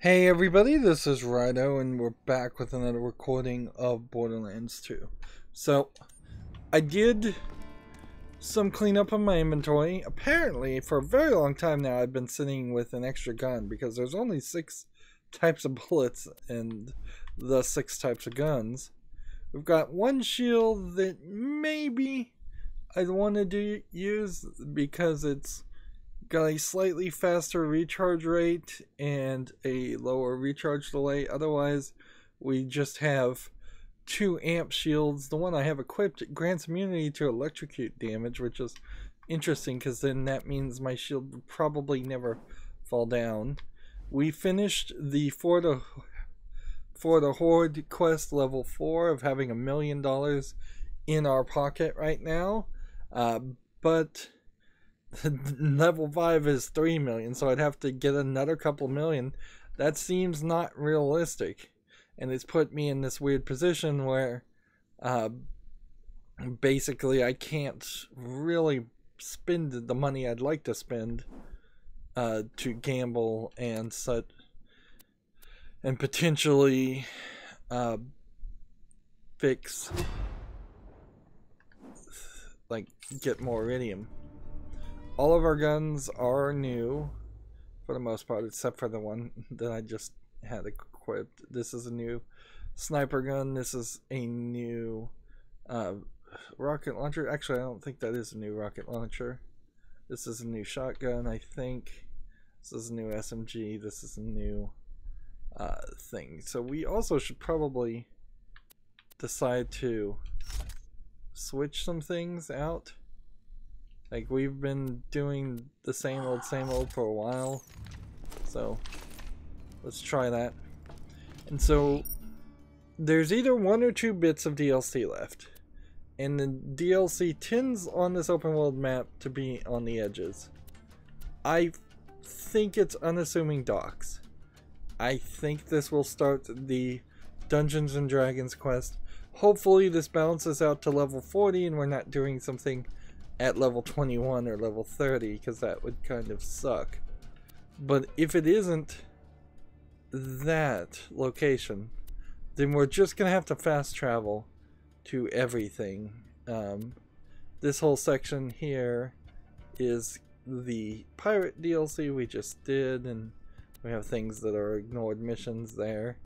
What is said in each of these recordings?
Hey everybody, this is Rydo, and we're back with another recording of Borderlands 2. So, I did some cleanup on my inventory. Apparently, for a very long time now, I've been sitting with an extra gun because there's only 6 types of bullets and the 6 types of guns. We've got one shield that maybe I'd want to use because it's got a slightly faster recharge rate and a lower recharge delay. Otherwise, we just have 2 amp shields. The one I have equipped grants immunity to electrocute damage, which is interesting because then that means my shield would probably never fall down. We finished the For the Horde quest level 4 of having $1 million in our pocket right now, but level 5 is 3 million, so I'd have to get another couple million. That seems not realistic, and it's put me in this weird position where basically I can't really spend the money I'd like to spend to gamble and such, and potentially fix, like, get more iridium. All of our guns are new, for the most part, except for the one that I just had equipped. This is a new sniper gun. This is a new rocket launcher. Actually, I don't think that is a new rocket launcher. This is a new shotgun, I think. This is a new SMG. This is a new thing. So we also should probably decide to switch some things out. Like, we've been doing the same old for a while, so let's try that. And so there's either 1 or 2 bits of DLC left, and the DLC tends on this open world map to be on the edges. I think it's unassuming docks. I think this will start the Dungeons and Dragons quest. Hopefully this balances out to level 40 and we're not doing something at level 21 or level 30, because that would kind of suck. But if it isn't that location, then we're just gonna have to fast travel to everything. This whole section here is the pirate DLC we just did, and we have things that are ignored missions there.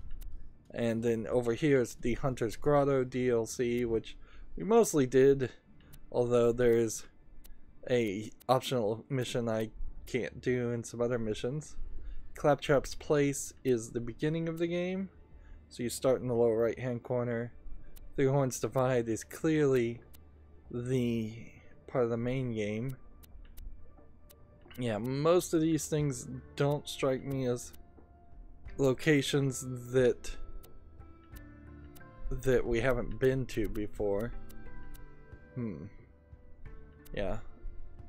And then over here is the Hunter's Grotto DLC, which we mostly did, although there's a optional mission I can't do and some other missions. Claptrap's Place is the beginning of the game, so you start in the lower right hand corner. The Horns Divide is clearly the part of the main game. Yeah, most of these things don't strike me as locations that we haven't been to before. Yeah,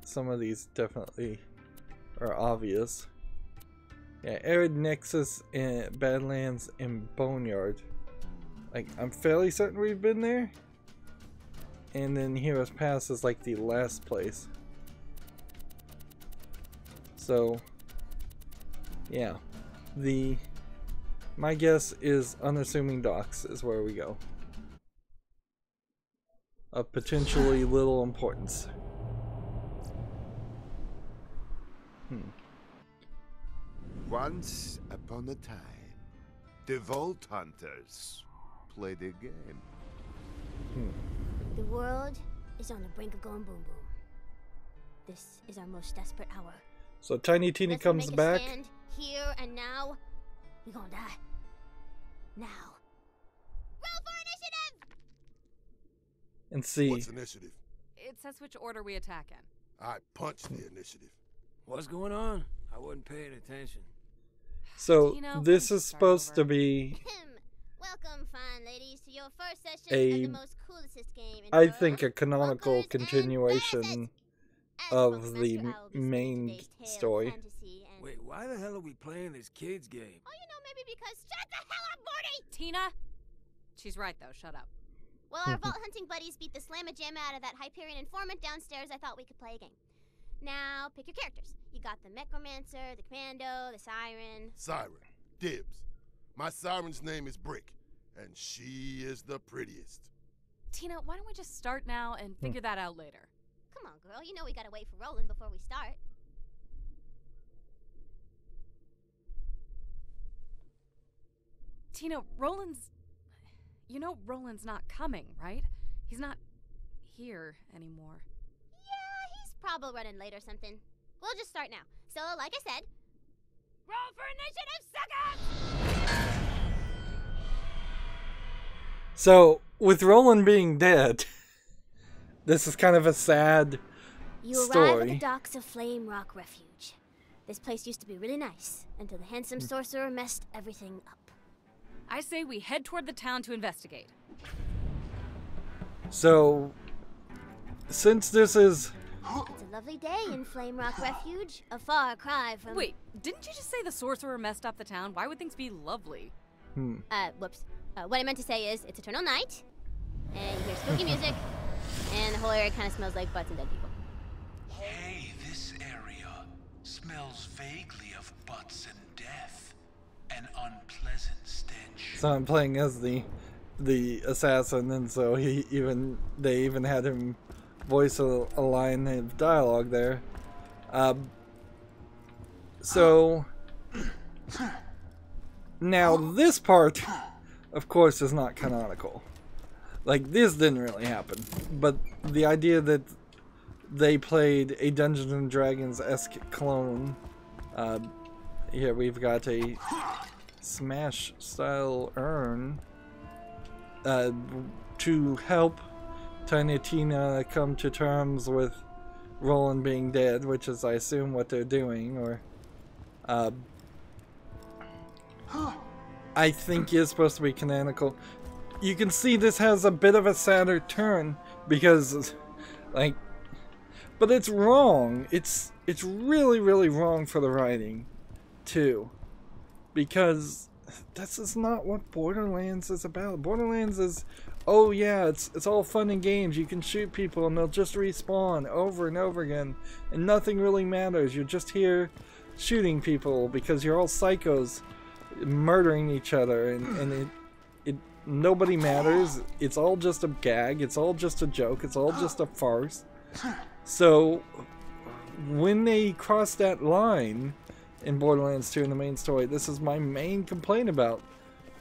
some of these definitely are obvious. Yeah, Arid Nexus and Badlands and Boneyard. Like, I'm fairly certain we've been there. And then Heroes Pass is like the last place. So, yeah, my guess is unassuming docks is where we go. Of potentially little importance. Once upon a time, the Vault Hunters played a game. The world is on the brink of going boom boom. This is our most desperate hour. So Tiny Tina comes back. Stand here and now. We gonna die. Now. Roll for initiative! And see. What's initiative? It says which order we attack in. I punched the initiative. What's going on? I wasn't paying attention. So Tino, this why is don't you start supposed to over? be Welcome, fine ladies, to your first session of the most coolest game in the I world. think a canonical Bumpers and continuation Benefits. As of Funkmaster the Owl, this main space-based tale of story. fantasy and- Wait, why the hell are we playing this kid's game? Oh, you know, maybe because shut the hell up, Morty! Tina? She's right, though. Shut up. Well, our vault hunting buddies beat the slamma-jamma out of that Hyperion informant downstairs. I thought we could play a game. Now, pick your characters. You got the Necromancer, the Commando, the Siren. Siren. dibs. My Siren's name is Brick, and she is the prettiest. Tina, why don't we just start now and figure that out later? Come on, girl. You know we gotta wait for Roland before we start. Tina, Roland's... You know Roland's not coming, right? He's not here anymore. Yeah, he's probably running late or something. We'll just start now. So, like I said, roll for initiative, suckers! So, with Roland being dead, this is kind of a sad You story. arrive at the docks of Flame Rock Refuge. This place used to be really nice until the handsome sorcerer messed everything up. I say we head toward the town to investigate. So, since this is... It's a lovely day in Flame Rock Refuge, a far cry from... Wait, didn't you just say the sorcerer messed up the town? Why would things be lovely? Whoops. What I meant to say is, it's eternal night, and you hear spooky music, and the whole area kind of smells like butts and dead people. Hey, this area smells vaguely of butts and death. An unpleasant stench. So I'm playing as the assassin, and so they even had him voice a line of dialogue there. So now this part, of course, is not canonical. Like, this didn't really happen, but the idea that they played a Dungeons and Dragons-esque clone. Here we've got a Smash-style urn to help Tiny Tina come to terms with Roland being dead, which is, I assume, what they're doing, or I think is supposed to be canonical. You can see this has a bit of a sadder turn because, like, but it's wrong. It's really, really wrong for the writing, too, because this is not what Borderlands is about. Borderlands is, oh yeah, it's all fun and games. You can shoot people and they'll just respawn over and over again, and nothing really matters. You're just here shooting people because you're all psychos murdering each other, and nobody matters. It's all just a gag. It's all just a joke. It's all just a farce. So when they cross that line in Borderlands 2 in the main story, this is my main complaint about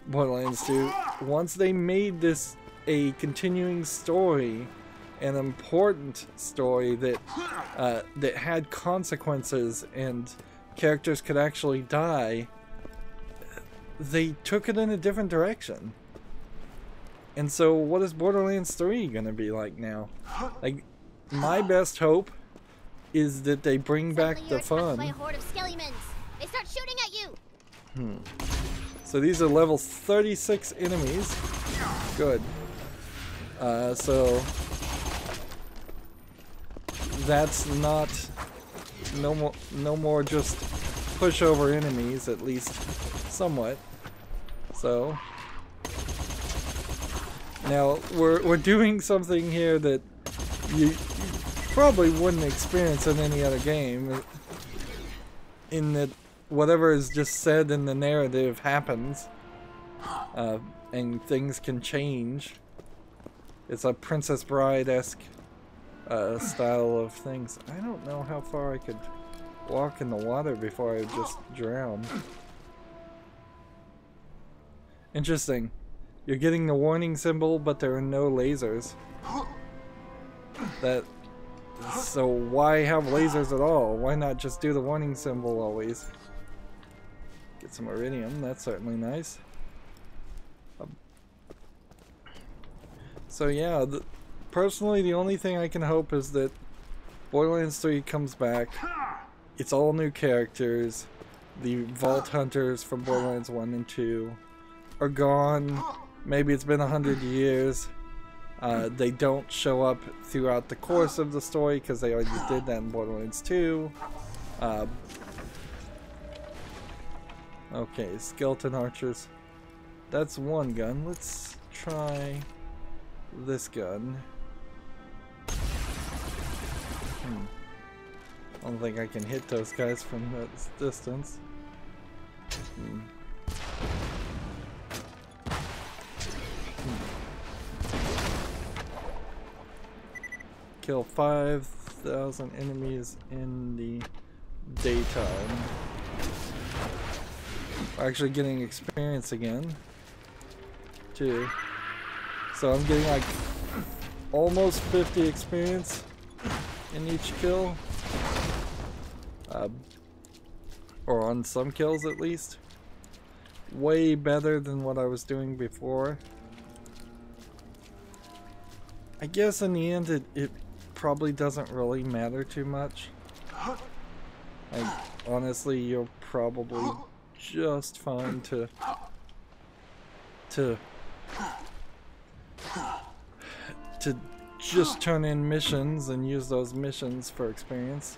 Borderlands 2. Once they made this a continuing story, an important story that that had consequences and characters could actually die, they took it in a different direction. And so what is Borderlands 3 gonna be like now? Like, my best hope is that they bring back the fun. By a horde of skelly-mens. They start shooting at you. So these are level 36 enemies. Good. So that's not no more just pushover enemies, at least somewhat. So now we're doing something here that you probably wouldn't experience in any other game, in that whatever is just said in the narrative happens, and things can change. It's a Princess Bride-esque style of things. I don't know how far I could walk in the water before I just drown. Interesting. You're getting the warning symbol, but there are no lasers. So why have lasers at all? Why not just do the warning symbol always? Get some iridium, that's certainly nice. So yeah, personally the only thing I can hope is that Borderlands 3 comes back. It's all new characters. The Vault Hunters from Borderlands 1 and 2 are gone. Maybe it's been 100 years. They don't show up throughout the course of the story because they already did that in Borderlands 2. Okay, skeleton archers. That's one gun. Let's try this gun. I don't think I can hit those guys from that distance. kill 5,000 enemies in the daytime. We're actually getting experience again, too. So I'm getting like almost 50 experience in each kill. Or on some kills at least. Way better than what I was doing before. I guess in the end it probably doesn't really matter too much. Like, honestly, you're probably just fine to just turn in missions and use those missions for experience.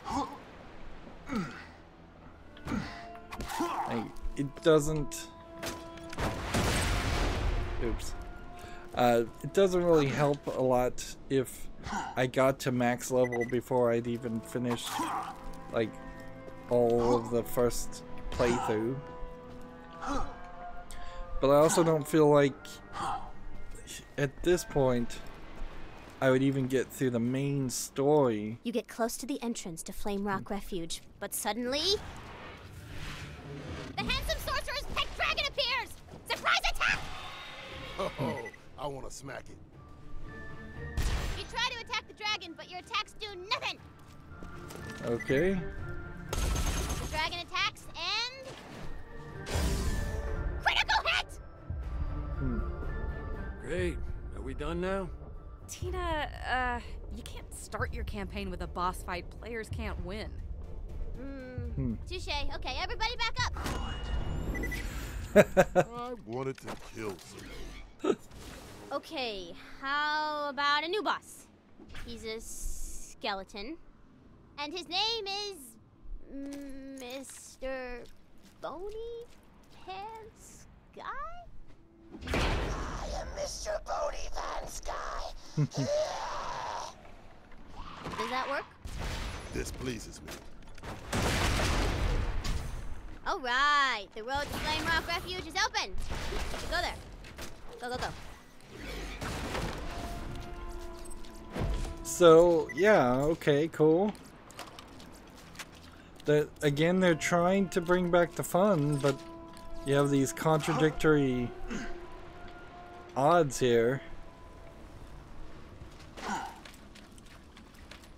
Like, it doesn't... Oops. It doesn't really help a lot if I got to max level before I'd even finished, like, all of the first playthrough. But I also don't feel like, at this point, I would even get through the main story. You get close to the entrance to Flame Rock Refuge, but suddenly... the handsome sorcerer's pet dragon appears! Surprise attack! Oh, I want to smack it. You try to attack the dragon, but your attacks do nothing! Okay. The dragon attacks and... critical hit! Great. Are we done now? Tina, you can't start your campaign with a boss fight players can't win. Touche. Okay, everybody back up! I wanted to kill someone. Okay, how about a new boss? He's a skeleton. And his name is... Mr. Bony Pants Guy? I am Mr. Bony Pants Guy. Does that work? This pleases me. Alright, the road to Flame Rock Refuge is open. Go there. Go, go, go. So, yeah, okay, cool. Again, they're trying to bring back the fun, but you have these contradictory odds here.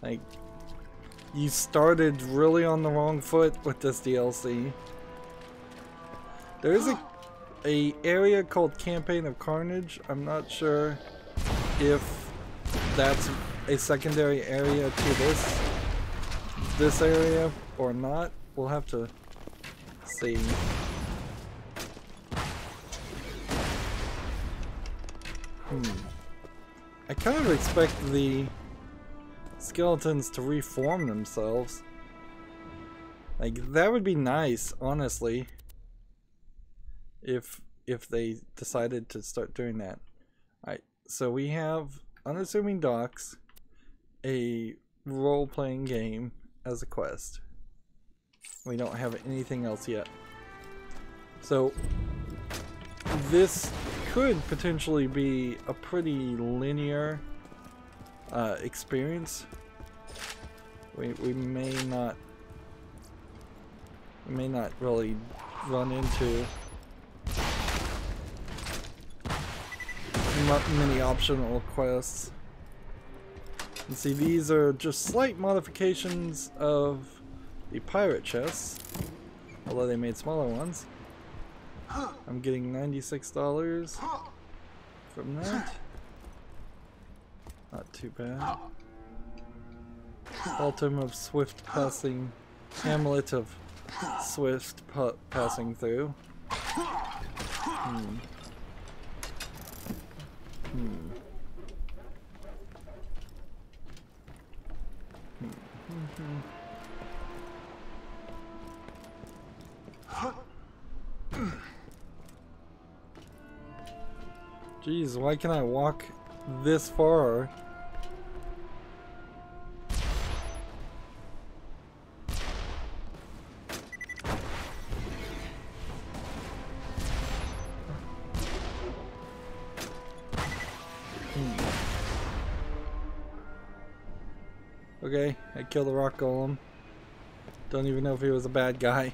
Like, you started really on the wrong foot with this DLC. There is a area called Campaign of Carnage. I'm not sure if that's a secondary area to this area or not. We'll have to see. I kind of expect the skeletons to reform themselves. Like, that would be nice, honestly, if they decided to start doing that. Alright, so we have Unassuming Docks, a role-playing game as a quest. We don't have anything else yet. So this could potentially be a pretty linear experience. We may not really run into many optional quests. And see, these are just slight modifications of the pirate chests, although they made smaller ones. I'm getting $96 from that. Not too bad. Altum of Swift Passing, Hamlet of Swift Passing Through. Jeez, why can I walk this far? Okay, I killed the rock golem. Don't even know if he was a bad guy.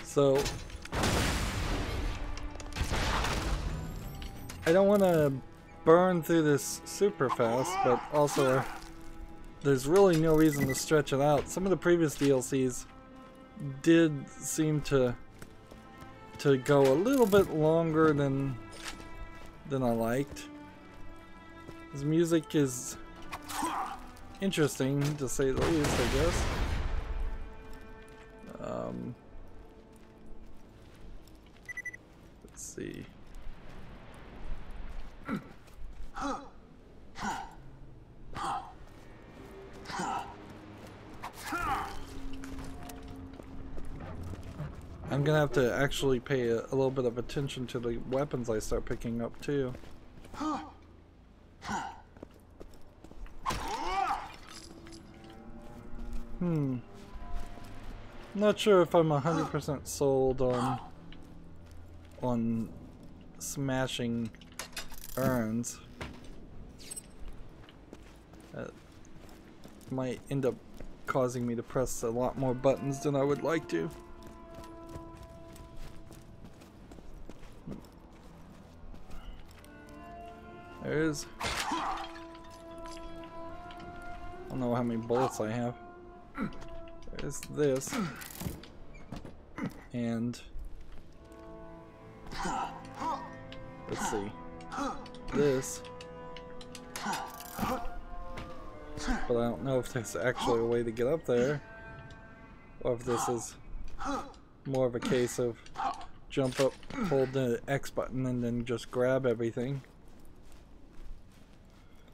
So I don't want to burn through this super fast, but also there's really no reason to stretch it out. Some of the previous DLCs did seem to go a little bit longer than I liked. His music is interesting to say the least, I guess. Let's see. I'm gonna have to actually pay a little bit of attention to the weapons I start picking up too. Not sure if I'm 100% sold on smashing urns. That might end up causing me to press a lot more buttons than I would like to. There's... I don't know how many bullets I have. There's this. And... let's see. This. But I don't know if there's actually a way to get up there. Or if this is more of a case of jump up, hold the X button, and then just grab everything.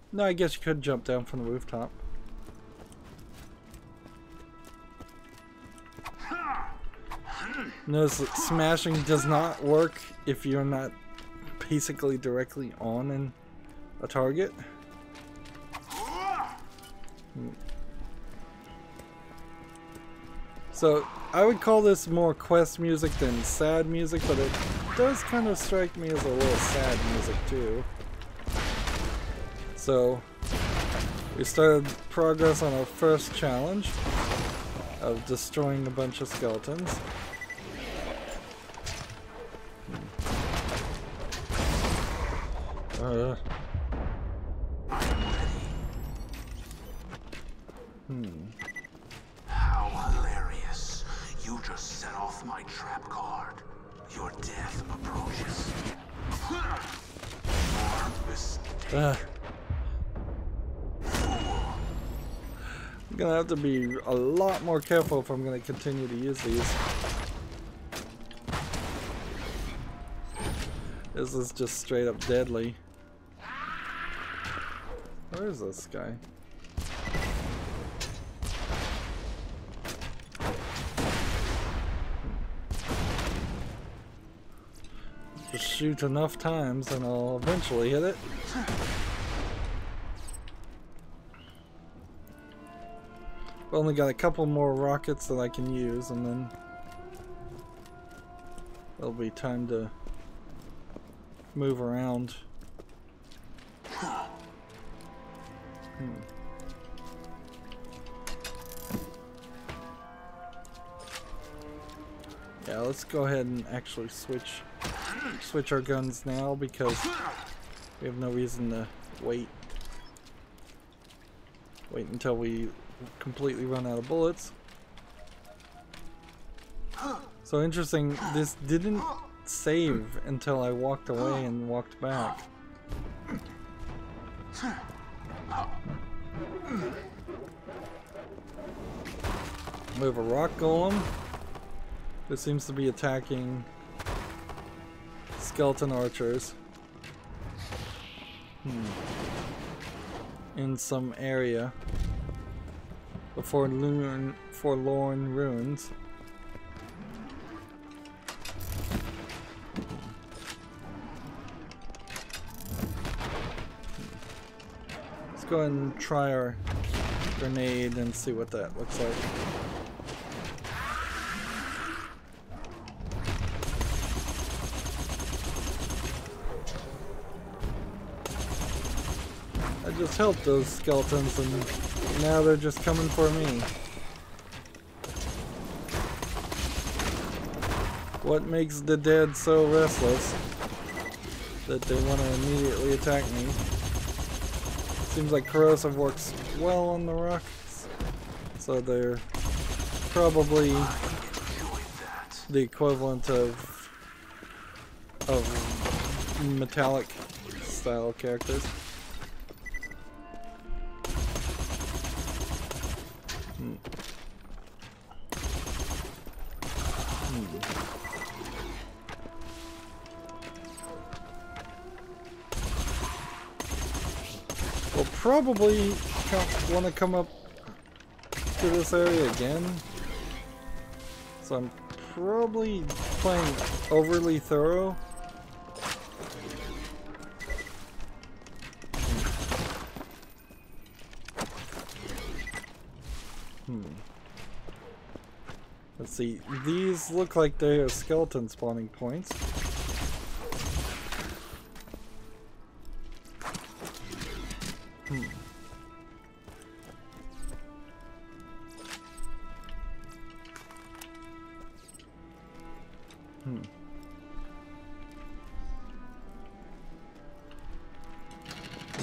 No, I guess you could jump down from the rooftop. Notice that smashing does not work if you're not basically directly on a target. So I would call this more quest music than sad music, but it does kind of strike me as a little sad music too. So we started progress on our first challenge of destroying a bunch of skeletons. How hilarious. You just set off my trap card. Your death approaches. I'm gonna have to be a lot more careful if I'm gonna continue to use these. This is just straight up deadly. Where is this guy? Just shoot enough times and I'll eventually hit it. I've only got a couple more rockets that I can use, and then it'll be time to move around. Yeah, let's go ahead and actually switch our guns now, because we have no reason to wait until we completely run out of bullets. So interesting, this didn't save until I walked away and walked back. We have a rock golem who seems to be attacking skeleton archers in some area. The forlorn ruins. go ahead and try our grenade and see what that looks like. I just helped those skeletons and now they're just coming for me. What makes the dead so restless that they want to immediately attack me? Seems like corrosive works well on the rocks, so they're probably the equivalent of metallic style characters. We'll probably want to come up to this area again, so I'm probably playing overly thorough. Let's see, these look like they are skeleton spawning points.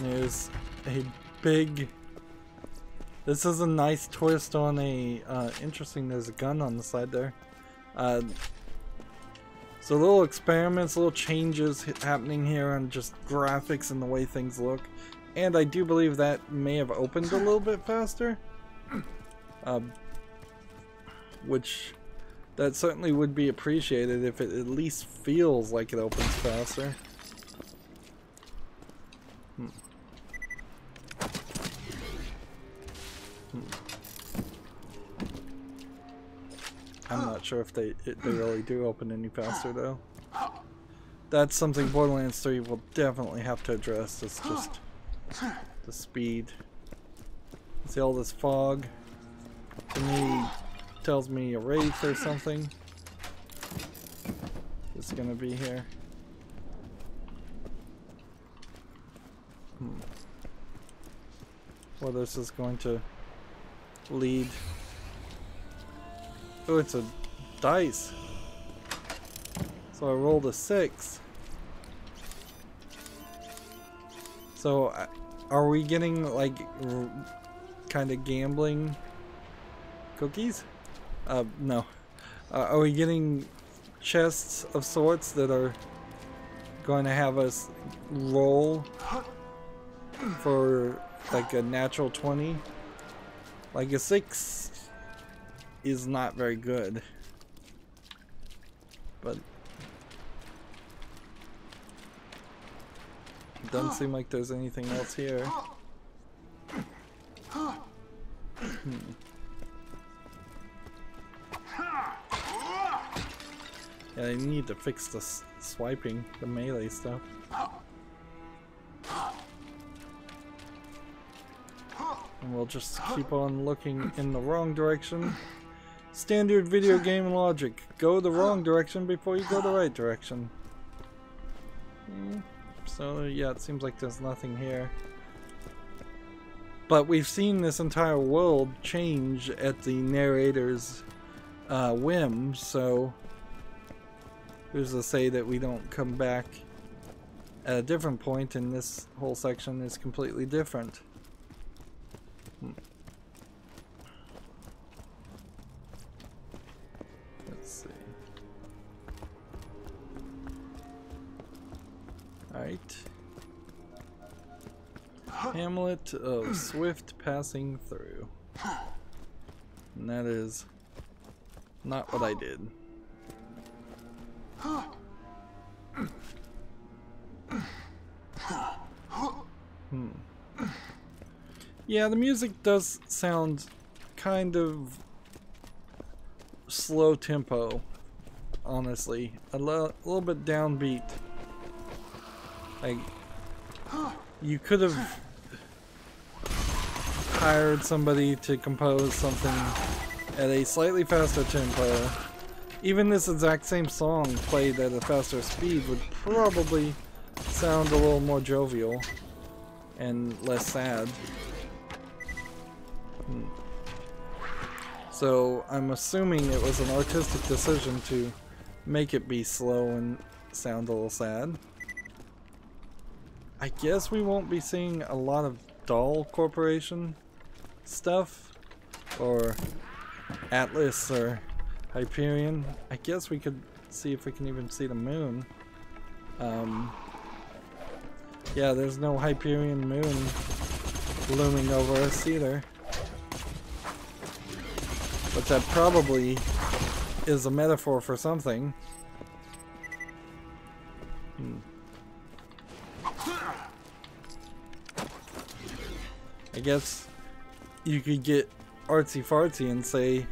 There's a big... This is a nice twist on a... interesting, there's a gun on the side there. So little experiments, little changes happening here on just graphics and the way things look. And I do believe that may have opened a little bit faster. Which... that certainly would be appreciated if it at least feels like it opens faster. I'm not sure if they really do open any faster though. That's something Borderlands 3 will definitely have to address. It's just the speed. See all this fog? To me, tells me a wraith or something is gonna be here. Well, this is going to lead. Oh, it's a dice. So I rolled a 6. So are we getting like kind of gambling cookies? No. Are we getting chests of sorts that are going to have us roll for like a natural 20? Like a 6 is not very good, but it doesn't seem like there's anything else here. Yeah, I need to fix the swiping, the melee stuff. And we'll just keep on looking in the wrong direction. Standard video game logic. Go the wrong direction before you go the right direction. So yeah, it seems like there's nothing here. But we've seen this entire world change at the narrator's whim, so who's to say that we don't come back at a different point and this whole section is completely different. Let's see. Alright. Hamlet of swift passing through. And that is not what I did. Yeah, the music does sound kind of slow tempo, honestly. A little bit downbeat. Like, you could have hired somebody to compose something at a slightly faster tempo, even this exact same song played at a faster speed would probably sound a little more jovial and less sad. So I'm assuming it was an artistic decision to make it be slow and sound a little sad. I guess we won't be seeing a lot of Doll Corporation stuff, or Atlas or Hyperion. I guess we could see if we can even see the moon. Yeah, there's no Hyperion moon looming over us either. But that probably is a metaphor for something. I guess you could get artsy-fartsy and say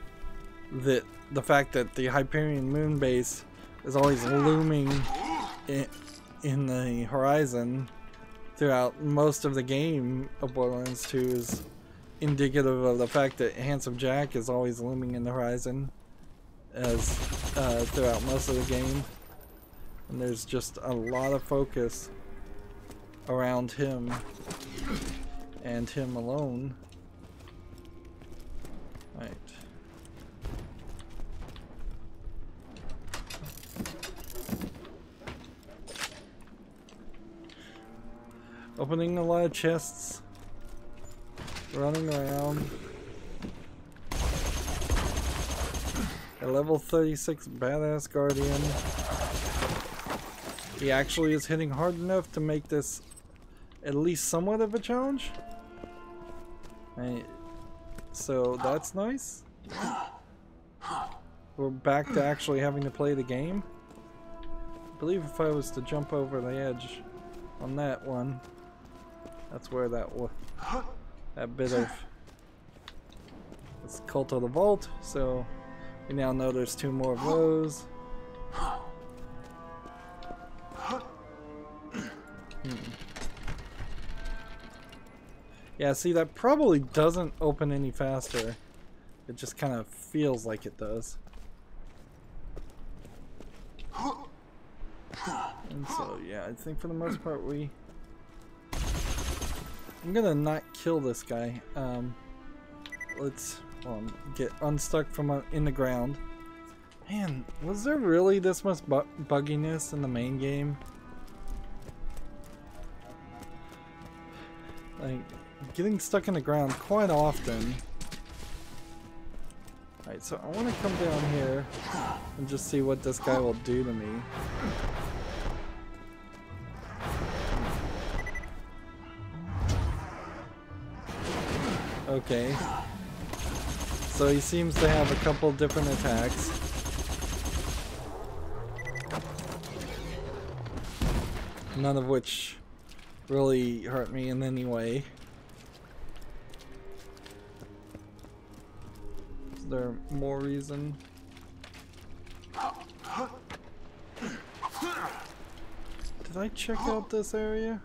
that the fact that the Hyperion moon base is always looming in the horizon throughout most of the game of Borderlands 2 is indicative of the fact that Handsome Jack is always looming in the horizon as throughout most of the game, and there's just a lot of focus around him and him alone. Right. Opening a lot of chests, running around. A level 36 badass guardian. He actually is hitting hard enough to make this at least somewhat of a challenge. So that's nice. We're back to actually having to play the game. I believe if I was to jump over the edge on that one, that's where that bit of it's Cult of the Vault. So we now know there's 2 more of those. Yeah, see, that probably doesn't open any faster. It just kind of feels like it does. And so, yeah, I think for the most part I'm gonna not kill this guy. Let's get unstuck from in the ground. Man, was there really this much bugginess in the main game? Like, getting stuck in the ground quite often. Alright, so I want to come down here and just see what this guy will do to me. Okay. So he seems to have a couple different attacks. None of which really hurt me in any way. Is there more reason? Did I check out this area?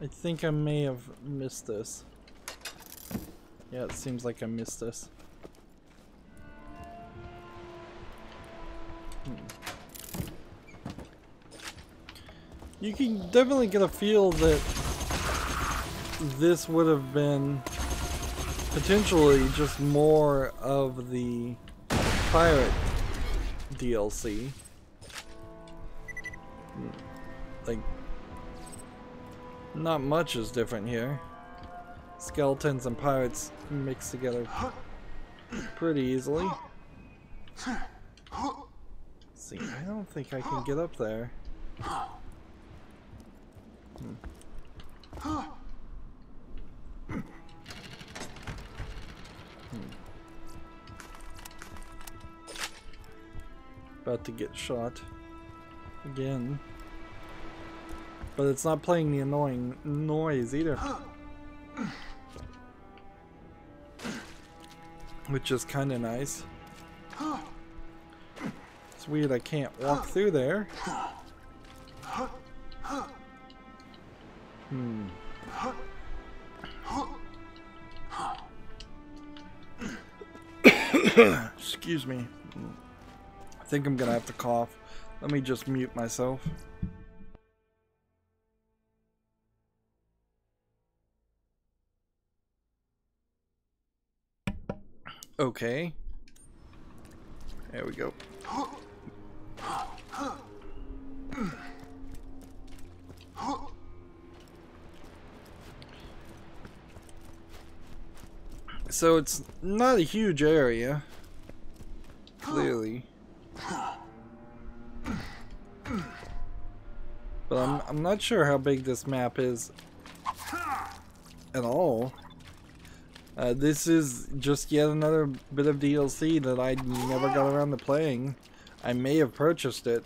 I think I may have missed this. Yeah, it seems like I missed this. You can definitely get a feel that this would have been potentially just more of the pirate DLC. Like, not much is different here. Skeletons and pirates mix together pretty easily. See, I don't think I can get up there. About to get shot again. But it's not playing the annoying noise either. which is kind of nice. It's weird I can't walk through there. Excuse me. I think I'm gonna have to cough. Let me just mute myself. Okay. There we go. So it's not a huge area, clearly. But I'm not sure how big this map is at all. This is just yet another bit of DLC that I never got around to playing. I may have purchased it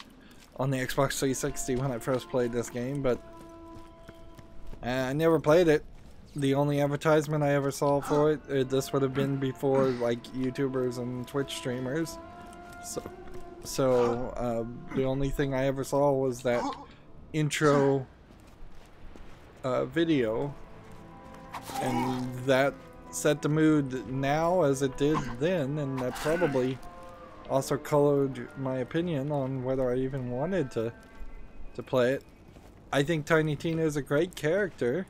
on the Xbox 360 when I first played this game, but I never played it. The only advertisement I ever saw for it, this would have been before like YouTubers and Twitch streamers. So the only thing I ever saw was that intro video, and that set the mood now as it did then, and that probably also colored my opinion on whether I even wanted to play it. I think Tiny Tina is a great character.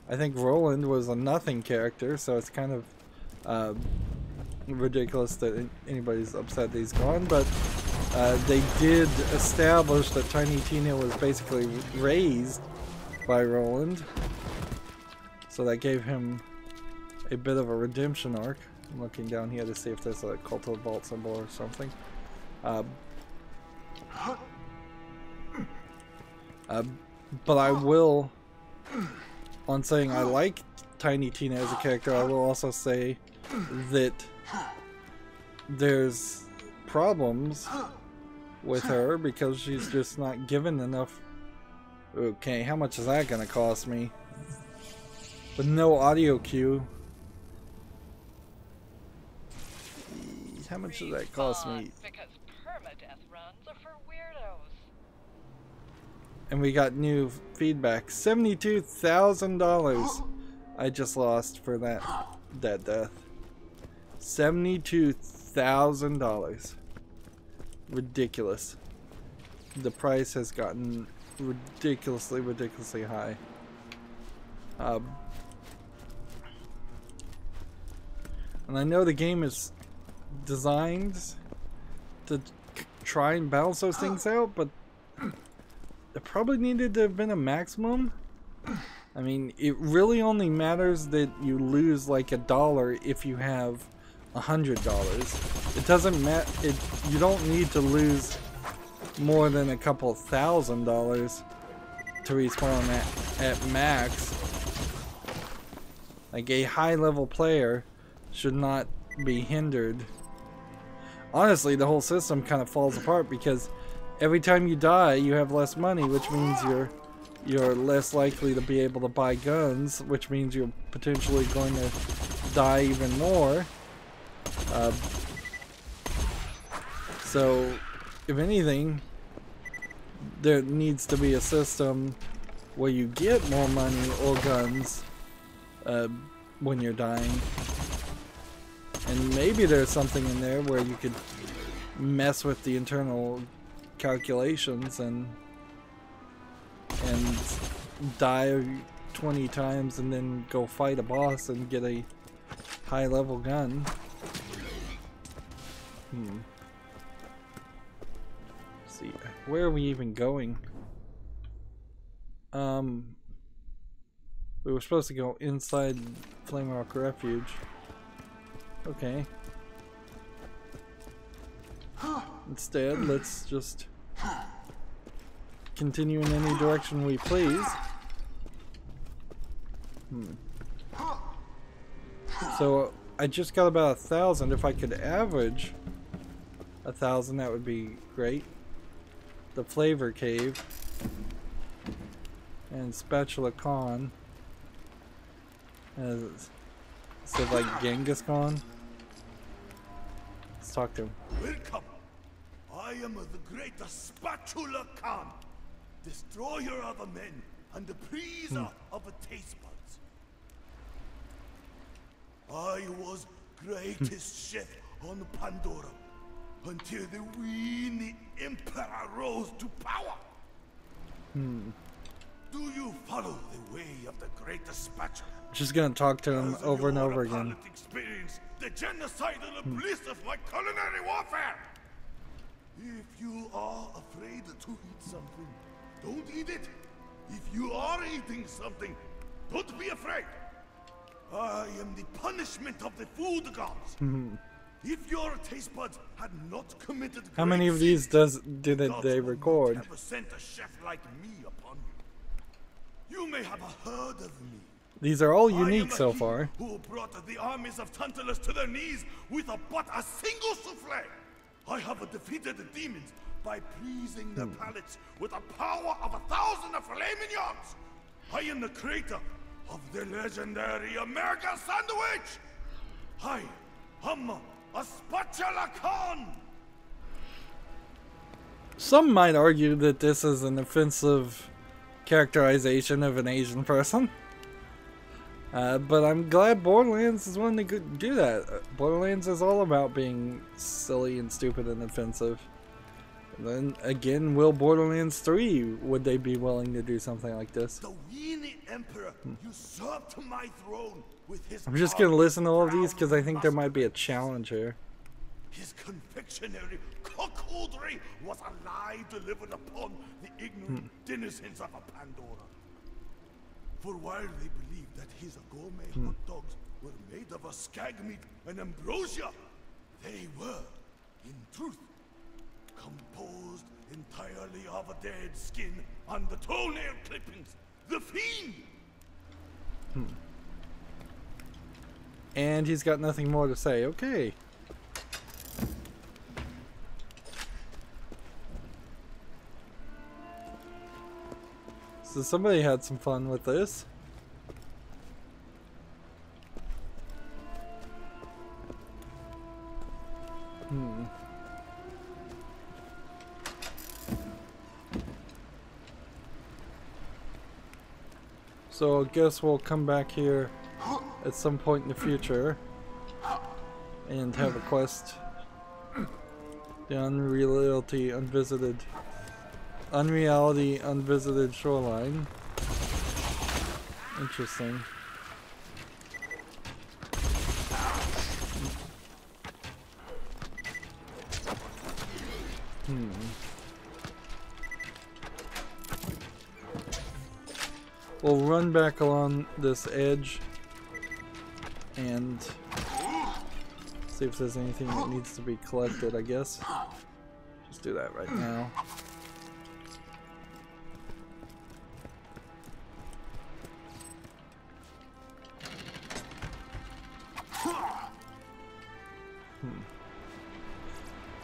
I think Roland was a nothing character, so it's kind of ridiculous that anybody's upset that he's gone, but they did establish that Tiny Tina was basically raised by Roland, so that gave him a bit of a redemption arc. I'm looking down here to see if there's a Cult of Vault symbol or something. But I will, on saying I like Tiny Tina as a character, I will also say that there's problems with her because she's just not given enough. Okay, how much is that gonna cost me? With no audio cue. How much does that cost me? Because permadeath runs are for weirdos. And we got new feedback. $72,000 I just lost for that death. $72,000. Ridiculous. The price has gotten ridiculously high. And I know the game is designed to try and balance those things out, but it probably needed to have been a maximum. I mean, it really only matters that you lose like $1 if you have $100. It doesn't matter. You don't need to lose more than a couple $1,000 to respawn at max. Like, a high level player should not be hindered. Honestly, the whole system kind of falls apart because every time you die, you have less money, which means you're less likely to be able to buy guns, which means you're potentially going to die even more. So, if anything, there needs to be a system where you get more money or guns when you're dying. And maybe there's something in there where you could mess with the internal calculations and die 20 times and then go fight a boss and get a high level gun. Let's see, where are we even going? We were supposed to go inside Flame Rock Refuge. Okay. Instead, let's just continue in any direction we please. So I just got about 1,000. If I could average 1,000, that would be great. The Flavor Cave and Spatula Con. Instead of like Genghis Khan. talk to him. Welcome. I am the great Spatula Khan, destroyer of men and the pleaser of the taste buds. I was greatest chef on Pandora until the weenie emperor rose to power. Do you follow the way of the great Spatula? Just gonna talk to him over and over again. Experience the genocidal bliss of my culinary warfare. If you are afraid to eat something, don't eat it. If you are eating something, don't be afraid. I am the punishment of the food gods. If your taste buds had not committed How many of great these sins, do gods they would record? not have sent a chef like me upon you. You may have heard of me. These are all I am unique a so he far. Who brought the armies of Tantalus to their knees with but a single souffle. I have defeated the demons by pleasing their palates with the power of 1,000 filet mignons. I am the creator of the legendary American sandwich. I am a Spatula Khan. Some might argue that this is an offensive characterization of an Asian person. But I'm glad Borderlands is one to do that. Borderlands is all about being silly and stupid and offensive. And then again, will Borderlands 3, would they be willing to do something like this? The weenie emperor usurped my throne with his I'm just gonna listen to all of these because I think there might be a challenge here. His confectionery cuckoldry was a lie delivered upon the ignorant denizens of Pandora. For while they believed that his gourmet hot dogs were made of a skag meat and ambrosia, they were, in truth, composed entirely of a dead skin and the toenail clippings. The fiend! And he's got nothing more to say. Okay. So somebody had some fun with this. So I guess we'll come back here at some point in the future and have a quest. The Unreality Unvisited Shoreline. Interesting. We'll run back along this edge and see if there's anything that needs to be collected, I guess. Just do that right now.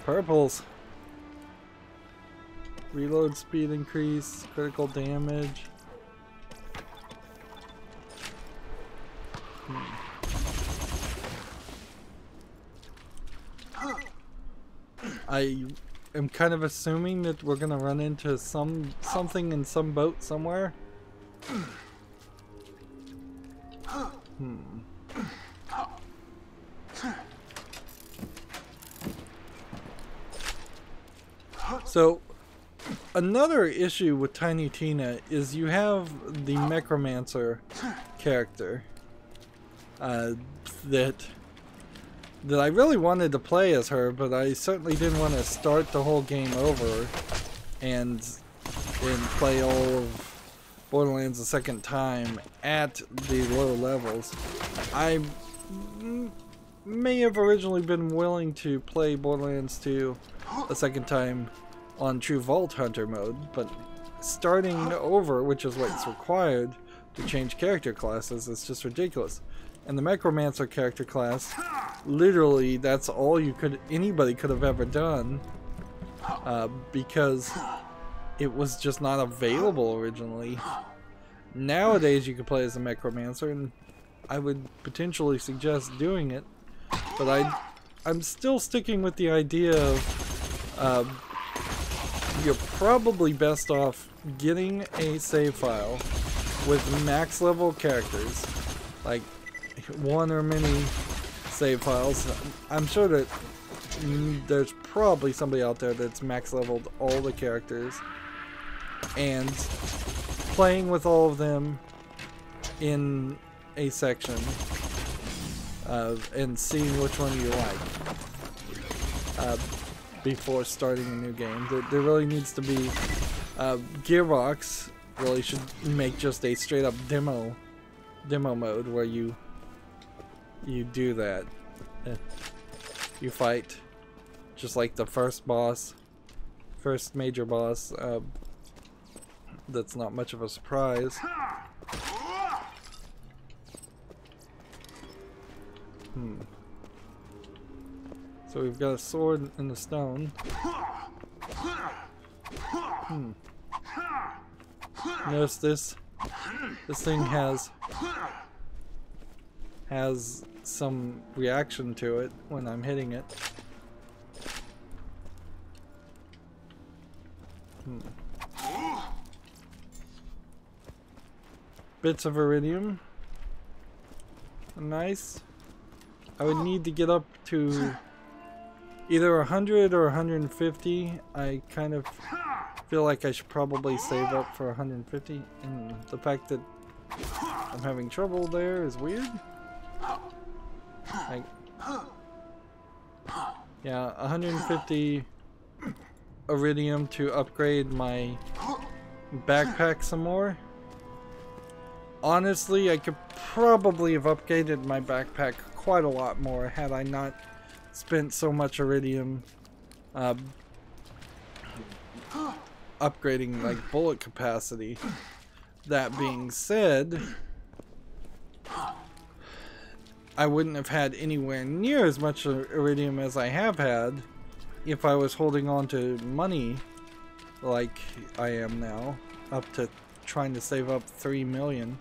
Purples. Reload speed increase, critical damage. I am kind of assuming that we're gonna run into something in some boat somewhere. So another issue with Tiny Tina is you have the Necromancer character that I really wanted to play as her, but I certainly didn't want to start the whole game over and play all of Borderlands a second time at the low levels. I may have originally been willing to play Borderlands 2 a second time on True Vault Hunter mode, but starting over, which is what's required to change character classes, is just ridiculous. And the Necromancer character class, literally, that's all anybody could have ever done, because it was just not available originally. Nowadays, you can play as a Necromancer, and I would potentially suggest doing it, but I'm still sticking with the idea of you're probably best off getting a save file with max level characters, like one or many save files. I'm sure that there's probably somebody out there that's max leveled all the characters, and playing with all of them in a section and seeing which one you like before starting a new game. There really needs to be Gearbox really should make just a straight up demo mode where you do that. You fight just like the first major boss. That's not much of a surprise. So we've got a sword in the stone. Notice this thing has some reaction to it when I'm hitting it. Bits of iridium. Nice. I would need to get up to either 100 or 150. I kind of feel like I should probably save up for 150. And the fact that I'm having trouble there is weird. Yeah, 150 iridium to upgrade my backpack some more. Honestly, I could probably have upgraded my backpack quite a lot more had I not spent so much iridium upgrading like bullet capacity. That being said, I wouldn't have had anywhere near as much iridium as I have had if I was holding on to money like I am now, up to trying to save up 3 million.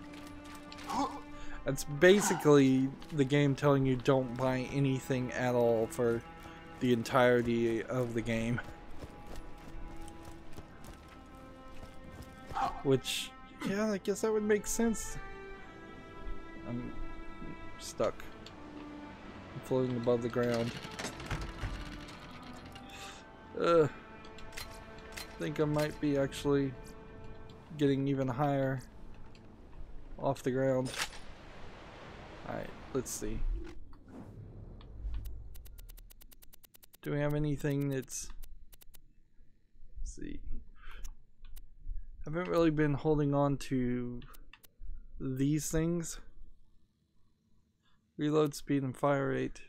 That's basically the game telling you don't buy anything at all for the entirety of the game. Which, yeah, I guess that would make sense. I'm stuck. I'm floating above the ground. I think I might be actually getting even higher off the ground. Alright, let's see. Do we have anything that's... Let's see. I haven't really been holding on to these things. Reload speed and fire rate,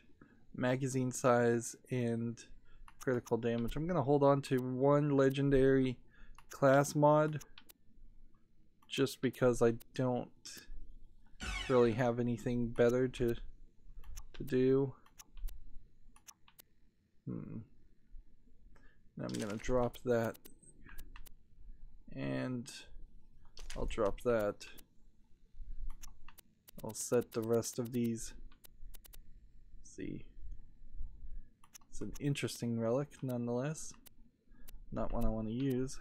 magazine size, and critical damage. I'm going to hold on to one legendary class mod just because I don't really have anything better to do. Now I'm gonna drop that, and I'll drop that. I'll set the rest of these. Let's see, it's an interesting relic nonetheless, not one I want to use.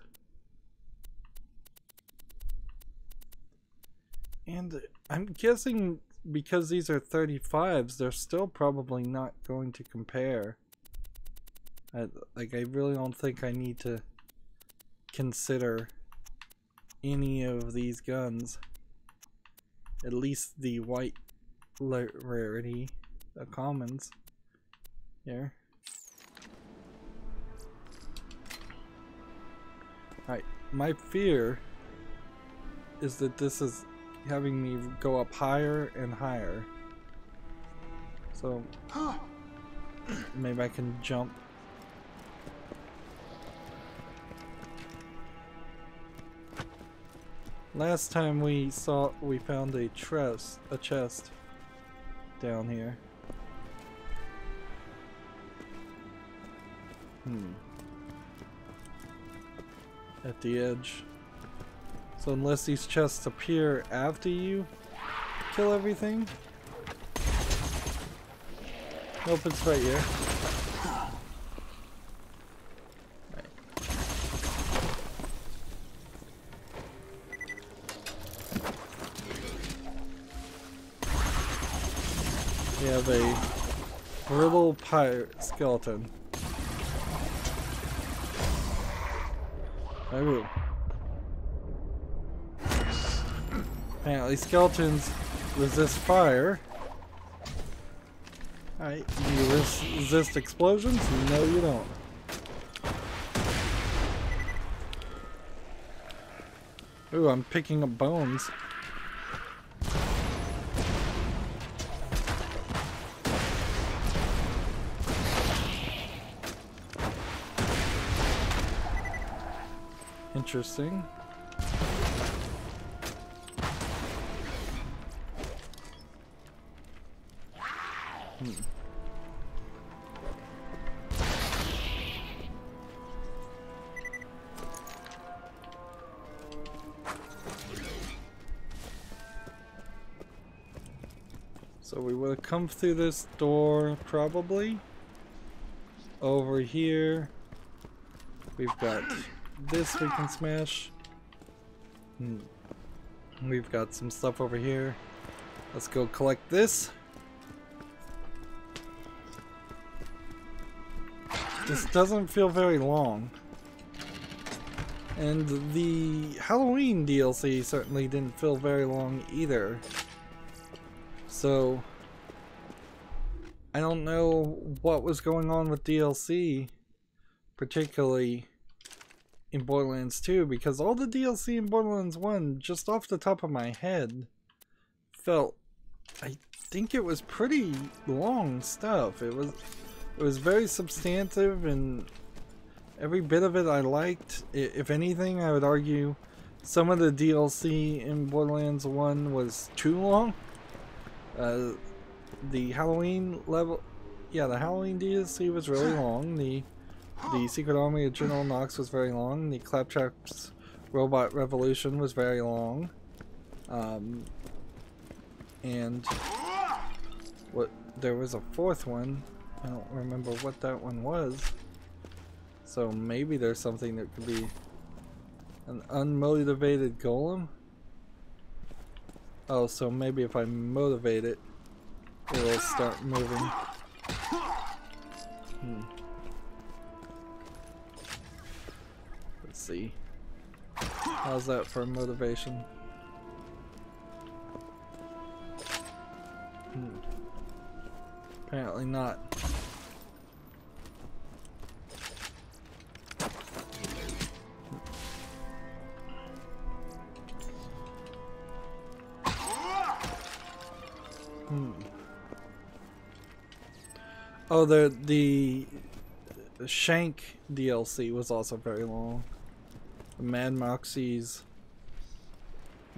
And I'm guessing because these are 35s, they're still probably not going to compare. I really don't think I need to consider any of these guns. At least the white rarity, the commons. Here. Alright, my fear is that this is having me go up higher and higher. So maybe I can jump. Last time we found a chest down here. At the edge. So unless these chests appear after you kill everything. Nope, it's right here. Right. We have a little pirate skeleton. Oh. Apparently skeletons resist fire. Alright, do you resist explosions? No, you don't. Ooh, I'm picking up bones. Interesting. So we would have come through this door probably. Over here we've got this we can smash. We've got some stuff over here. Let's go collect this. This doesn't feel very long. And the Halloween DLC certainly didn't feel very long either. So I don't know what was going on with DLC, particularly in Borderlands 2, because all the DLC in Borderlands 1, just off the top of my head, felt, I think it was pretty long stuff. It was very substantive, and every bit of it I liked. If anything, I would argue some of the DLC in Borderlands 1 was too long. The Halloween level, yeah, the Halloween DLC was really long. The Secret Army of General Knox was very long. The Claptrap's Robot Revolution was very long. And there was a fourth one. I don't remember what that one was. So maybe there's something that could be an unmotivated golem. Oh, so maybe if I motivate it, it'll start moving. Let's see. How's that for motivation? Apparently not. Oh, the Shank DLC was also very long. The Mad Moxie's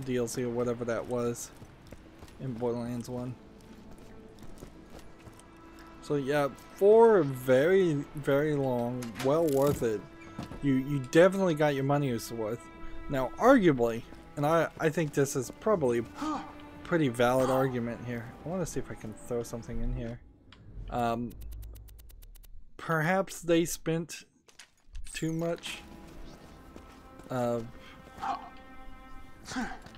DLC or whatever that was in Borderlands 1. So yeah, 4 very, very long, well worth it. You definitely got your money's worth. Now, arguably, and I think this is probably a pretty valid argument here. I want to see if I can throw something in here. Perhaps they spent too much.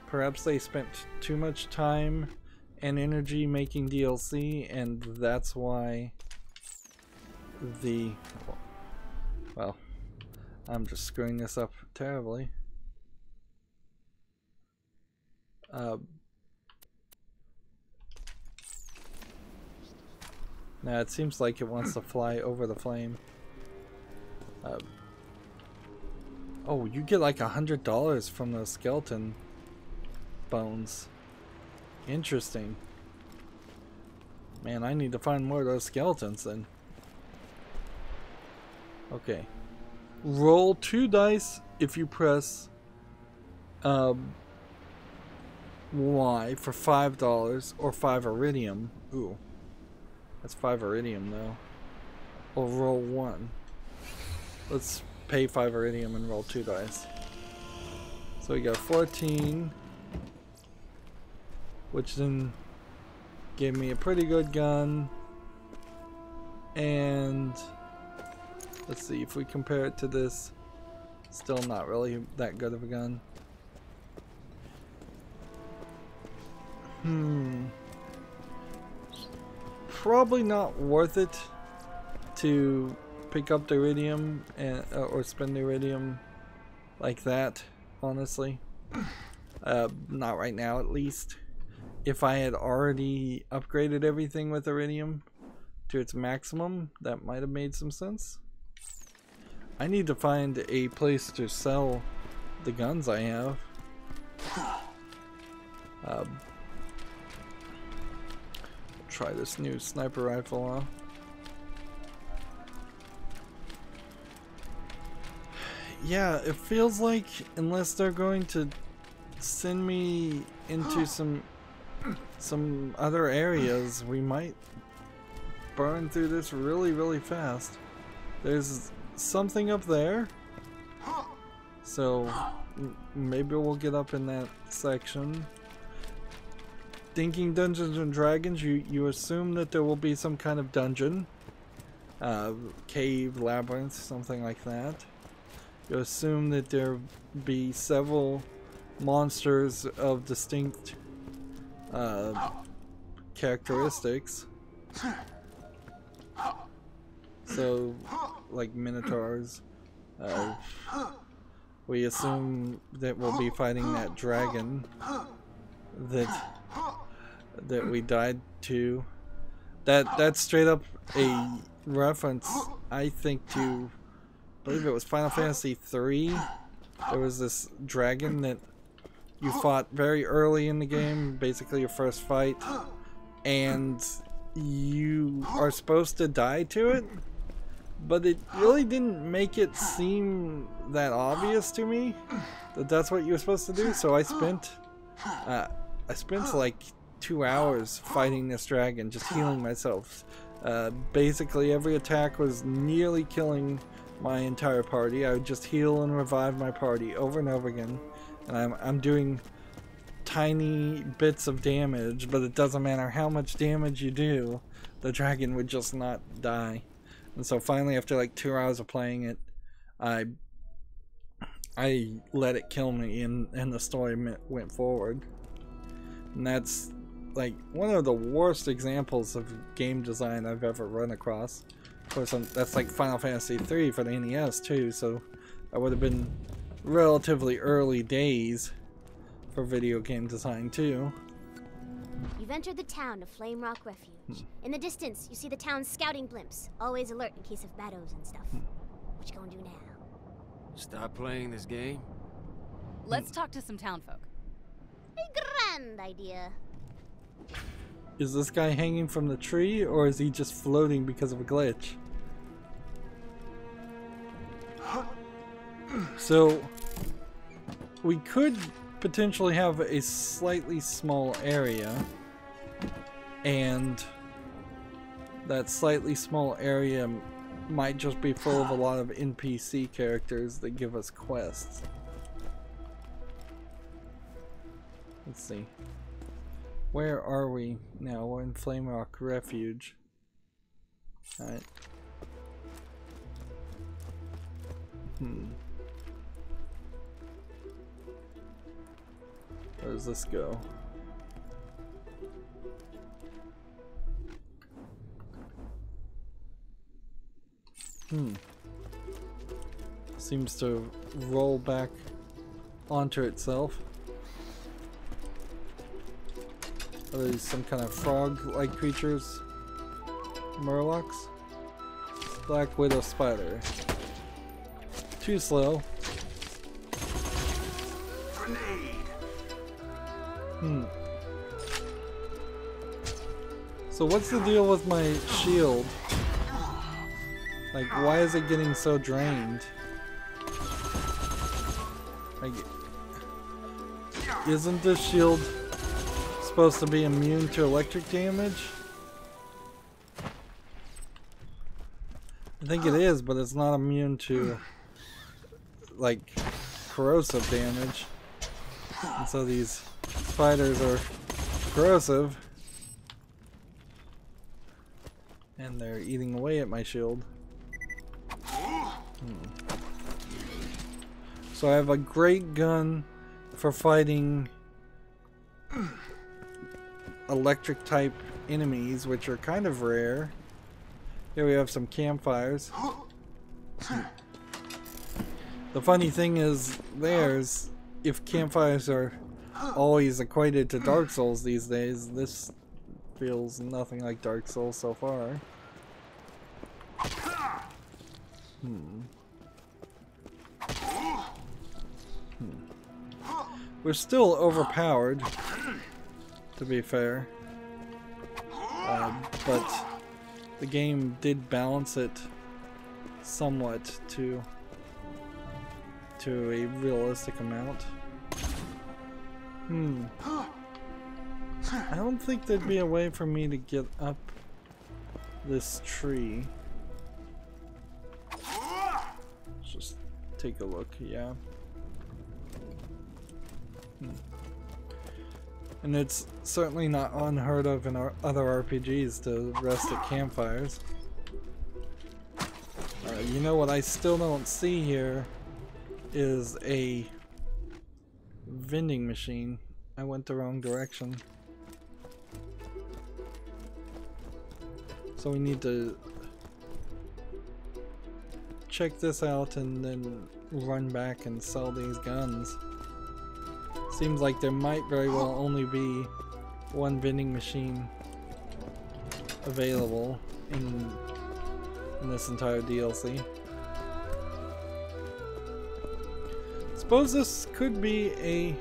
Perhaps they spent too much time and energy making DLC, and that's why the... Well, I'm just screwing this up terribly. Now it seems like it wants to fly over the flame. Oh, you get like $100 from those skeleton bones. Interesting. Man, I need to find more of those skeletons then. Okay. Roll 2 dice if you press Y for $5 or 5 iridium. Ooh. That's 5 iridium though. Or roll 1. Let's pay 5 iridium and roll 2 dice. So we got 14, which then gave me a pretty good gun. And let's see if we compare it to this. Still not really that good of a gun. Probably not worth it to pick up the iridium and or spend the iridium like that, honestly. Not right now, at least. If I had already upgraded everything with iridium to its maximum, that might have made some sense. I need to find a place to sell the guns I have. Try this new sniper rifle on. Yeah, it feels like unless they're going to send me into some other areas, we might burn through this really fast. There's something up there, so maybe we'll get up in that section. Thinking Dungeons and Dragons, you assume that there will be some kind of dungeon, cave, labyrinth, something like that. You assume that there be several monsters of distinct characteristics. So, like minotaurs. We assume that we'll be fighting that dragon that we died to. That's straight up a reference, I think, to, I believe it was Final Fantasy III. There was this dragon that you fought very early in the game, basically your first fight, and you are supposed to die to it, but it really didn't make it seem that obvious to me that that's what you were supposed to do. So I spent like 2 hours fighting this dragon, just healing myself. Basically every attack was nearly killing my entire party. I would just heal and revive my party over and over again, and I'm doing tiny bits of damage, but it doesn't matter how much damage you do, the dragon would just not die. And so finally, after like 2 hours of playing it, I let it kill me, and the story went forward. And that's like one of the worst examples of game design I've ever run across. Of course, that's like Final Fantasy III for the NES too, so that would have been relatively early days for video game design too. You've entered the town of Flame Rock Refuge. In the distance, you see the town's scouting blimps, always alert in case of battles and stuff. What you gonna do now? Stop playing this game? Let's talk to some townfolk. A grand idea. Is this guy hanging from the tree, or is he just floating because of a glitch? So, we could potentially have a slightly small area, and that slightly small area might just be full of a lot of NPC characters that give us quests. Let's see. Where are we now? We're in Flame Rock Refuge. Alright. Where does this go? Seems to roll back onto itself. Are these some kind of frog-like creatures? Murlocs? Black Widow Spider. Too slow. So what's the deal with my shield? Like, why is it getting so drained? Like, isn't this shield supposed to be immune to electric damage? I think it is, but it's not immune to, like, corrosive damage. And so these spiders are corrosive. And they're eating away at my shield. So I have a great gun for fighting electric type enemies, which are kind of rare. Here we have some campfires. The funny thing is, if campfires are always equated to Dark Souls these days, this feels nothing like Dark Souls so far. We're still overpowered, to be fair, but the game did balance it somewhat to a realistic amount. I don't think there'd be a way for me to get up this tree. Let's just take a look, yeah. And it's certainly not unheard of in our other RPGs to rest at campfires. You know what I still don't see here is a vending machine. I went the wrong direction. So we need to check this out and then run back and sell these guns. Seems like there might very well only be one vending machine available in this entire DLC. Suppose this could be a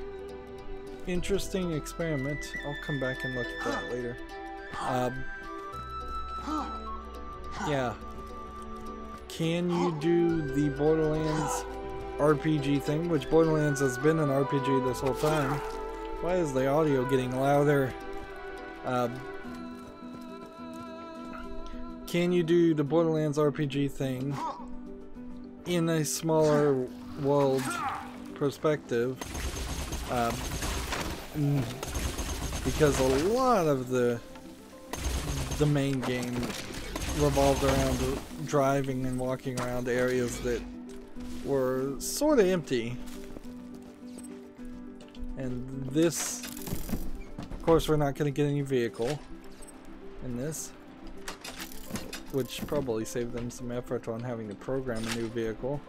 interesting experiment. I'll come back and look at that later. Yeah. Can you do the Borderlands RPG thing, which Borderlands has been an RPG this whole time? Why is the audio getting louder? Can you do the Borderlands RPG thing in a smaller world perspective? Because a lot of the main game revolved around driving and walking around areas that were sort of empty. And this, of course, we're not going to get any vehicle in this, which probably saved them some effort on having to program a new vehicle.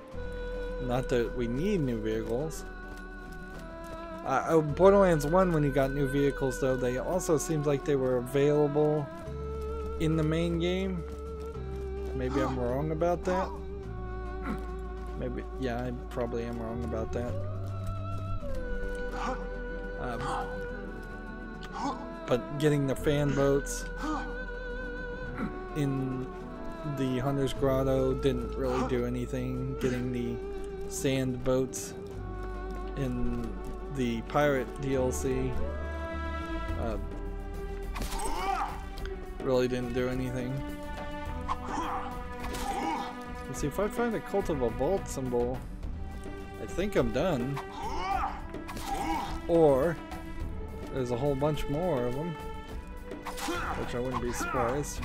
Not that we need new vehicles. Borderlands 1, when you got new vehicles, though, they also seemed like they were available in the main game. Maybe I'm wrong about that. Maybe, yeah, I probably am wrong about that. But getting the fan boats in the Hunter's Grotto didn't really do anything. Getting the sand boats in the Pirate DLC really didn't do anything. Let's see, if I find a Cult of a Vault symbol, I think I'm done. Or there's a whole bunch more of them, which I wouldn't be surprised.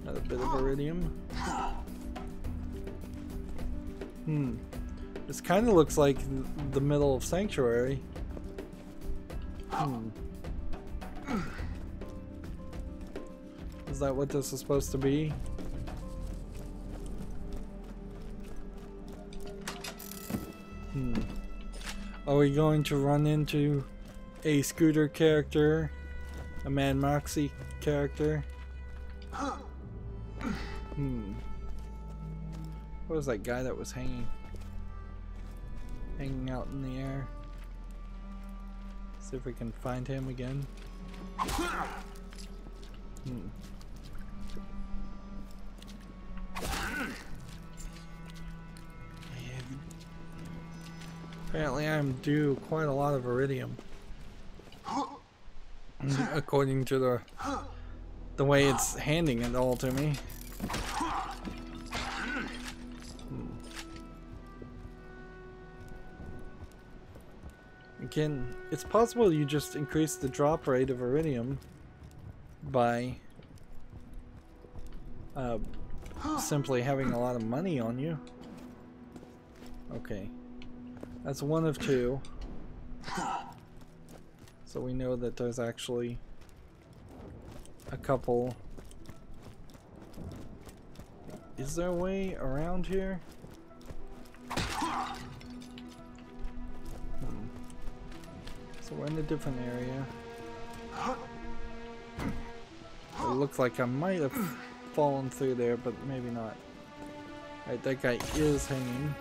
Got a bit of iridium. This kind of looks like the middle of Sanctuary. Is that what this is supposed to be? Are we going to run into a Scooter character? A Mad Moxie character? What was that guy that was hanging out in the air? See if we can find him again. Apparently I'm due quite a lot of iridium. According to the way it's handing it all to me. Again, it's possible you just increase the drop rate of iridium by simply having a lot of money on you. Okay. That's one of two. So we know that there's actually a couple. Is there a way around here? So we're in a different area. It looks like I might have fallen through there, but maybe not. Alright, that guy is hanging.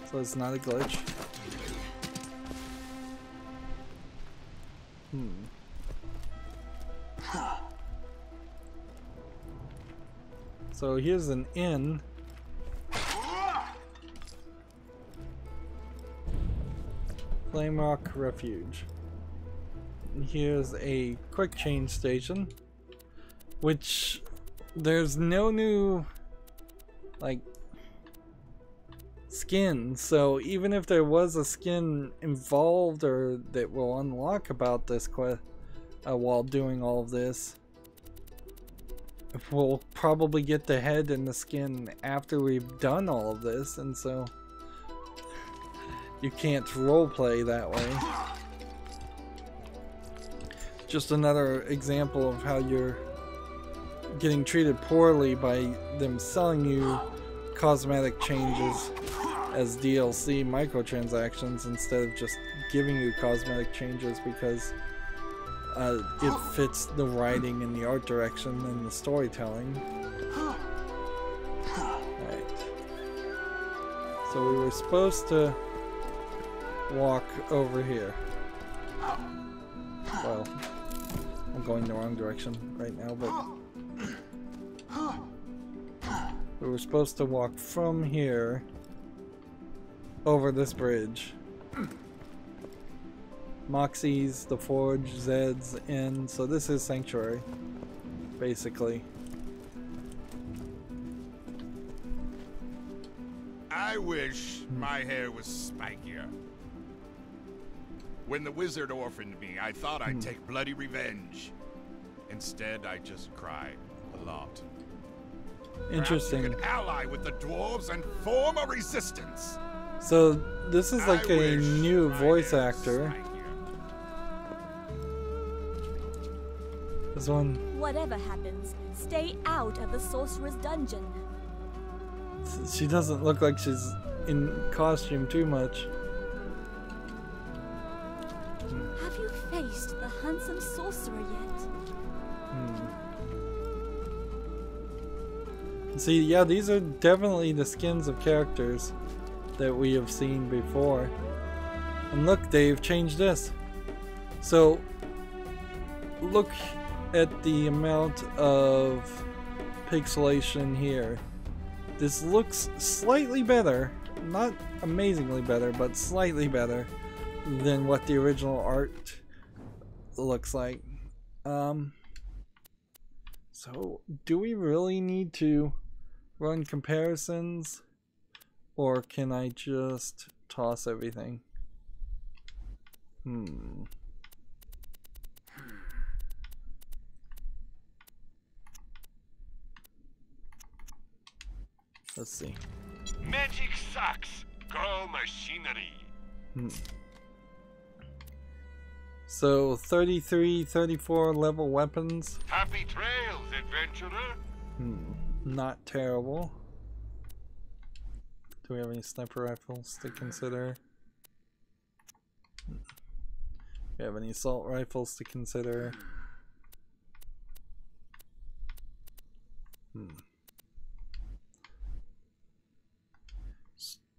So it's not a glitch. So here's an inn. Flame Rock Refuge. And here's a quick change station, which there's no new like skin, so even if there was a skin involved or that will unlock about this quest while doing all of this, we'll probably get the head and the skin after we've done all of this, and so you can't roleplay that way. Just another example of how you're getting treated poorly by them selling you cosmetic changes as DLC microtransactions instead of just giving you cosmetic changes because it fits the writing and the art direction and the storytelling. Right. So we were supposed to walk over here. Well, I'm going the wrong direction right now, but we were supposed to walk from here over this bridge. Moxie's, the Forge, Zed's Inn. So this is Sanctuary, basically. I wish my hair was spikier. When the wizard orphaned me, I thought I'd take bloody revenge. Instead, I just cried a lot. Interesting. Perhaps you could ally with the dwarves and form a resistance. So this is like a new voice actor. This one. Whatever happens, stay out of the sorcerer's dungeon. She doesn't look like she's in costume too much. Have you faced the handsome sorcerer yet? See, yeah, these are definitely the skins of characters that we have seen before. And look, they've changed this. So, look at the amount of pixelation here. This looks slightly better, not amazingly better, but slightly better than what the original art looks like. So do we really need to run comparisons, or can I just toss everything? Let's see. Magic sucks. Go machinery. So 33, 34 level weapons. Happy trails, adventurer. Not terrible. Do we have any sniper rifles to consider? Do we have any assault rifles to consider?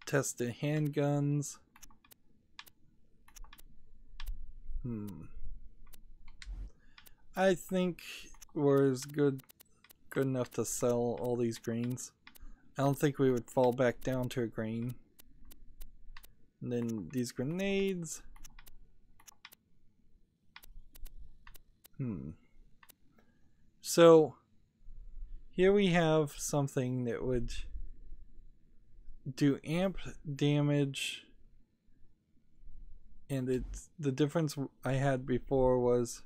Tested handguns. I think we're as good enough to sell all these greens. I don't think we would fall back down to a green. And then these grenades. So here we have something that would do amp damage, and it's the difference I had before was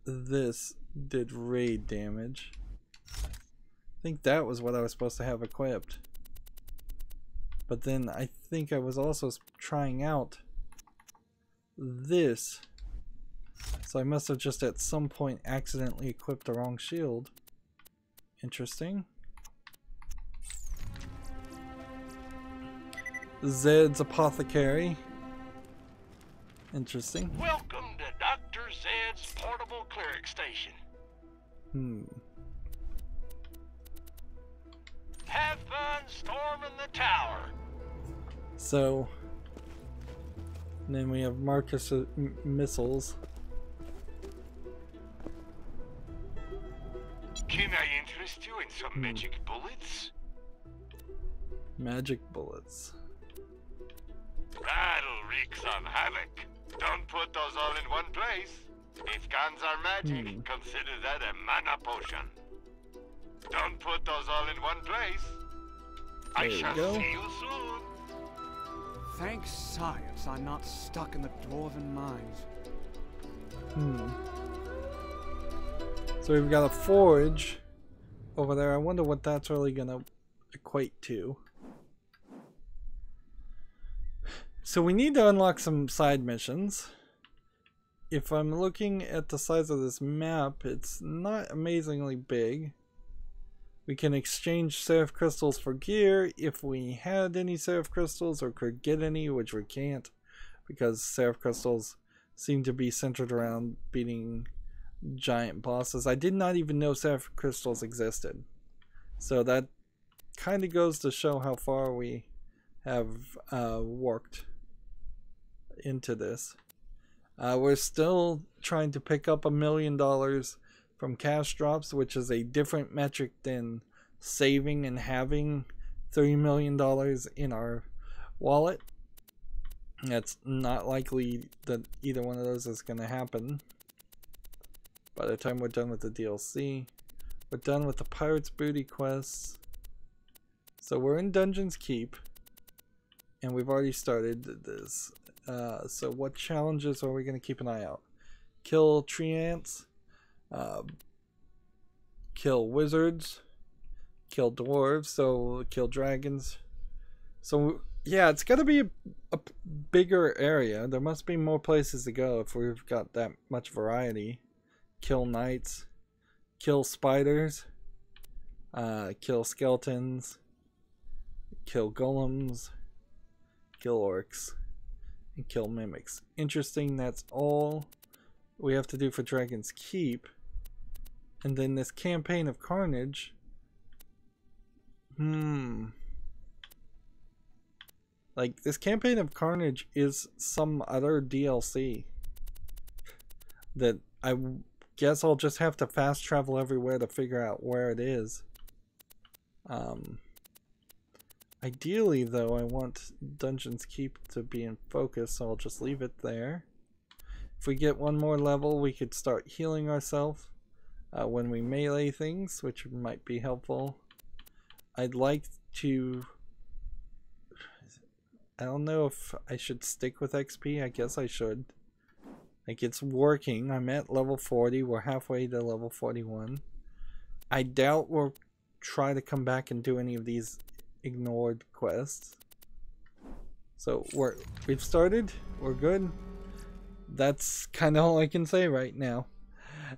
this did raid damage. I think that was what I was supposed to have equipped. But then I think I was also trying out this. So I must have just at some point accidentally equipped the wrong shield. Interesting. Zed's Apothecary. Interesting. Welcome to Dr. Zed's portable cleric station. Have fun storming the tower. So, and then we have Marcus missiles. Can I interest you in some magic bullets? Magic bullets. That'll wreak some havoc. Don't put those all in one place. If guns are magic, consider that a mana potion. Don't put those all in one place. I shall see you soon. Thank science I'm not stuck in the dwarven mines. So we've got a forge over there. I wonder what that's really gonna equate to. So we need to unlock some side missions. If I'm looking at the size of this map, it's not amazingly big. We can exchange Seraph Crystals for gear if we had any Seraph Crystals or could get any, which we can't because Seraph Crystals seem to be centered around beating giant bosses. I did not even know Seraph Crystals existed. So that kind of goes to show how far we have worked into this. We're still trying to pick up $1 million from cash drops, which is a different metric than saving and having $3 million in our wallet. It's not likely that either one of those is going to happen by the time we're done with the DLC. We're done with the Pirate's Booty quests. So we're in Dungeon's Keep, and we've already started this. So what challenges are we going to keep an eye out? Kill tree ants, kill wizards, kill dwarves, so kill dragons. So yeah, it's got to be a bigger area. There must be more places to go if we've got that much variety. Kill knights, kill spiders, kill skeletons, kill golems, kill orcs, and kill mimics. Interesting, that's all we have to do for Dragon's Keep. And then this campaign of Carnage. Like, this campaign of Carnage is some other DLC that I guess I'll just have to fast travel everywhere to figure out where it is. Ideally, though, I want Dungeon's Keep to be in focus, so I'll just leave it there. If we get one more level, we could start healing ourselves when we melee things, which might be helpful. I'd like to... I don't know if I should stick with XP. I guess I should. Like, it's working. I'm at level 40. We're halfway to level 41. I doubt we'll try to come back and do any of these ignored quests. So we've started. We're good. That's kind of all I can say right now.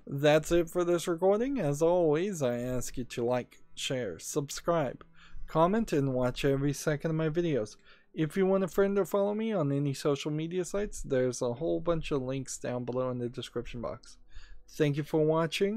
That's it for this recording. As always, I ask you to like, share, subscribe, comment, and watch every second of my videos. If you want to friend or follow me on any social media sites, there's a whole bunch of links down below in the description box. Thank you for watching.